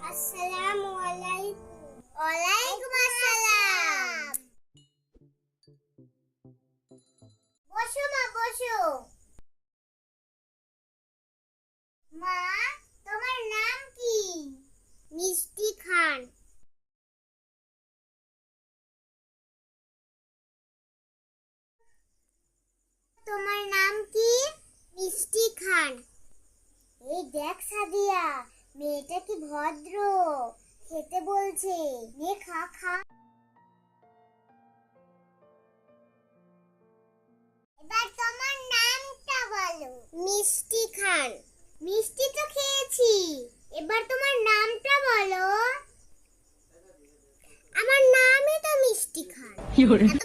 আসসালামু আলাইকুম। ওয়ালাইকুম আসসালাম। বসো মা, বসো। মা, তোমার নাম কি? মিষ্টি খান। তোমার নাম কি? মিষ্টি খান। এই দেখ সাদিয়া, মেয়েটা কি ভদ্র, খেতে বলছে। নে খা খা। এবার তোমার নামটা বলো। মিষ্টি খান। মিষ্টি তো খেয়েছি, এবার তোমার নামটা বলো। আমার নামই তো মিষ্টি খান। এত